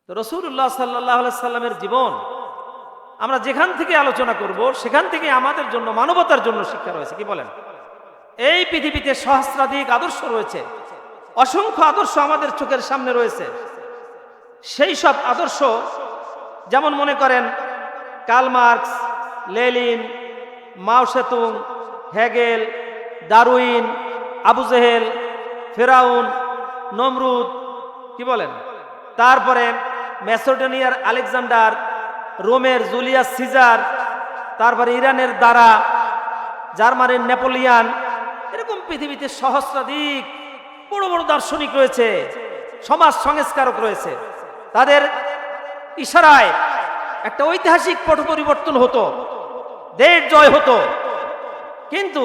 তো রাসূলুল্লাহ সাল্লাল্লাহু আলাইহি সাল্লামের জীবন আমরা যেখান থেকে আলোচনা করব সেখান থেকে আমাদের জন্য মানবতার জন্য শিক্ষা রয়েছে। কি বলেন? এই পৃথিবীতে সহস্রাধিক আদর্শ রয়েছে, অসংখ্য আদর্শ আমাদের চোখের সামনে রয়েছে। সেই সব আদর্শ যেমন মনে করেন Karl Marx, Lenin, Mao Tsetung, Hegel, Darwin, Abu Jahl, Firaun, Namrud, কি বলেন, তারপরে মেসোডোনিয়ার আলেকজান্ডার, রোমের জুলিয়াস সিজার, তারপরে ইরানের দারা, জার্মানির নেপোলিয়ান, এরকম পৃথিবীতে সহস্রাধিক বড় বড় দার্শনিক রয়েছে, সমাজ সংস্কারক রয়েছে। তাদের ইশারায় একটা ঐতিহাসিক পট পরিবর্তন হতো, দেশ জয় হতো, কিন্তু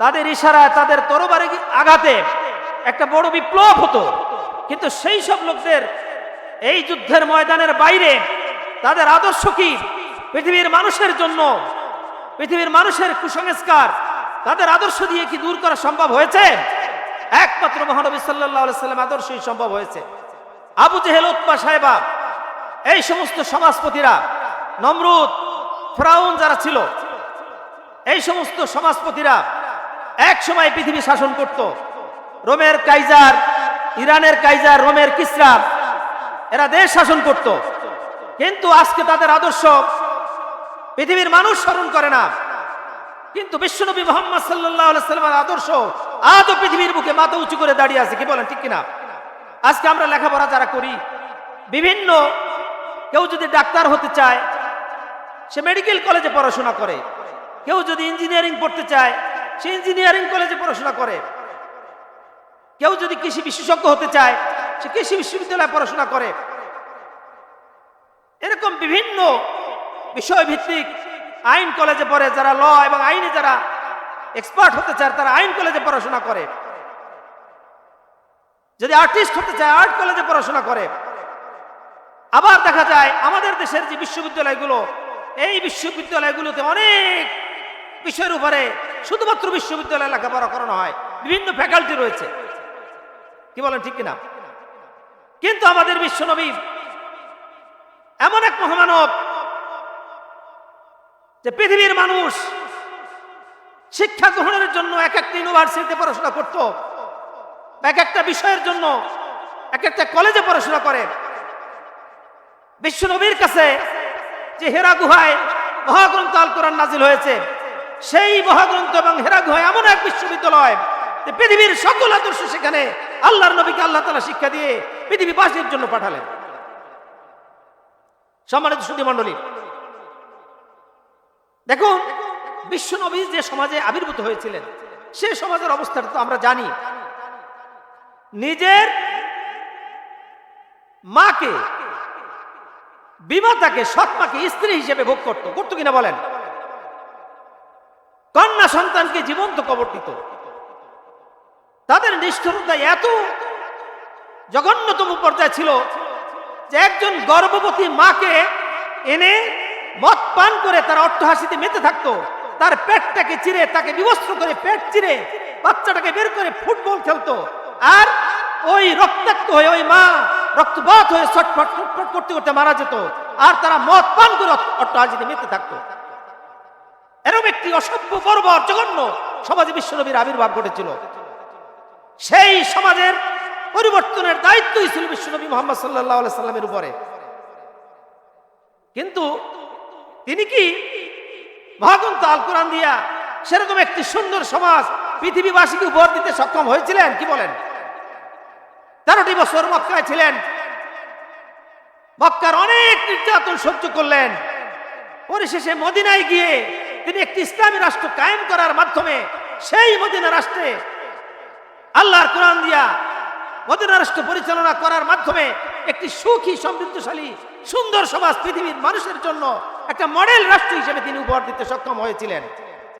তাদের ইশারায় তাদের তরবারি আঘাতে একটা বড় বিপ্লব হতো। কিন্তু সেই সব লোকদের এই যুদ্ধের ময়দানের বাইরে তাদের আদর্শ কি? পৃথিবীর মানুষের জন্য, পৃথিবীর মানুষের কুসংস্কার তাদের আদর্শ দিয়ে কি দূর করা সম্ভব হয়েছে? একমাত্র মহানবী সাল্লাল্লাহু আলাইহি সাল্লাম আদর্শই সম্ভব হয়েছে। আবু জেহেল, উতবা, সাইবা, এই সমস্ত সমাজপতিরা, নমরুদ, ফেরাউন যারা ছিল, এই সমস্ত সমাজপতিরা এক সময় পৃথিবী শাসন করত। রোমের কাইজার, ইরানের কাইজার, রোমের কিসরা, এরা দেশ শাসন করত। কিন্তু আজকে তাদের আদর্শ পৃথিবীর মানুষ স্মরণ করে না। কিন্তু বিশ্বনবী মুহাম্মদ সাল্লাল্লাহু আলাইহি সাল্লামের আদর্শ আজও পৃথিবীর বুকে মাথা উঁচু করে দাঁড়িয়ে আছে। কি বলেন, ঠিক কিনা? আজকে আমরা লেখাপড়া যারা করি, বিভিন্ন কেউ যদি ডাক্তার হতে চায় সে মেডিকেল কলেজে পড়াশোনা করে, কেউ যদি ইঞ্জিনিয়ারিং পড়তে চায় সে ইঞ্জিনিয়ারিং কলেজে পড়াশোনা করে, কেউ যদি কৃষি বিশেষজ্ঞ হতে চায় সে কৃষি বিশ্ববিদ্যালয়ে পড়াশোনা করে। এরকম বিভিন্ন বিষয় ভিত্তিক আইন কলেজে পড়ে যারা ল এবং আইনে যারা এক্সপার্ট হতে চায় তারা আইন কলেজে পড়াশোনা করে। যদি আর্টিস্ট হতে চায় আর্ট কলেজে পড়াশোনা করে। আবার দেখা যায় আমাদের দেশের যে বিশ্ববিদ্যালয়গুলো, এই বিশ্ববিদ্যালয়গুলোতে অনেক বিষয়ের উপরে শুধুমাত্র বিশ্ববিদ্যালয়ে লেখাপড়া করানো হয়, বিভিন্ন ফ্যাকাল্টি রয়েছে। কি বলেন, ঠিক কিনা? কিন্তু আমাদের বিশ্বনবী এমন এক মহামানব যে পৃথিবীর মানুষ শিক্ষা গ্রহণের জন্য এক একটা ইউনিভার্সিটিতে পড়াশোনা করত, এক একটা বিষয়ের জন্য এক একটা কলেজে পড়াশোনা করে। বিশ্বনবীর কাছে যে হেরা গুহায় মহাগ্রন্থ আল কোরআন নাজিল হয়েছে, সেই মহাগ্রন্থ এবং হেরা গুহায় এমন এক বিশ্ববিদ্যালয় যে পৃথিবীর সকল আদর্শ সেখানে আল্লাহর নবীকে আল্লাহ তাআলা শিক্ষা দিয়ে পৃথিবীবাসীর জন্য পাঠালেন। সম্মানিত সুধী মণ্ডলী, দেখুন বিশ্বনবী যে সমাজে আবির্ভূত হয়েছিলেন সে সমাজের অবস্থাটা তো আমরা জানি। নিজের মাকে, বিমাতাকে, সৎ মাকে স্ত্রী হিসেবে ভোগ করতো কিনা বলেন? কন্যা সন্তানকে জীবন্ত কবর দিত। তাদের নিষ্ঠুরতা এত জঘন্যতম পর্যায়ে ছিল যে একজন গর্ভবতী মাকে এনে মদ পান করে তার অট্টহাসিতে মেতে থাকতো। তার পেটটাকে চিরে, তাকে বিবস্ত্র করে পেট চিরে বাচ্চাটাকে বের করে ফুটবল খেলতো। আর ওই রক্তাক্ত হয়ে ওই মা রক্তপাত হয়ে ছটফট ছটফট করতে করতে মারা যেত। আর তারা মদ পান করে অট্টহাসিতে মেতে থাকতো। এরকম একটি অসভ্য, বর্বর, জঘন্য সমাজে বিশ্বনবীর আবির্ভাব ঘটেছিল। সেই সমাজের পরিবর্তনের দায়িত্বই ছিল বিশ্বনবী মুহাম্মদ সাল্লাল্লাহু আলাইহি সাল্লামের উপরে। কিন্তু তিনি কি মহাগ্রন্থ আল কোরআন দিয়া সেরকম একটি সুন্দর সমাজ পৃথিবীবাসীকে উপহার দিতে সক্ষম হয়েছিলেন? কি বলেন? 13টি বছর মক্কায় ছিলেন, মক্কার অনেক নির্যাতন সহ্য করলেন। পরিশেষে মদিনায় গিয়ে তিনি একটি ইসলামী রাষ্ট্র কায়েম করার মাধ্যমে সেই মদিনা রাষ্ট্রে আল্লাহর কোরআন দিয়া মদিনা রাষ্ট্র পরিচালনা করার মাধ্যমে একটি সুখী, সমৃদ্ধশালী, সুন্দর সমাজ পৃথিবীর মানুষের জন্য একটা মডেল রাষ্ট্র হিসেবে তিনি উপহার দিতে সক্ষম হয়েছিলেন।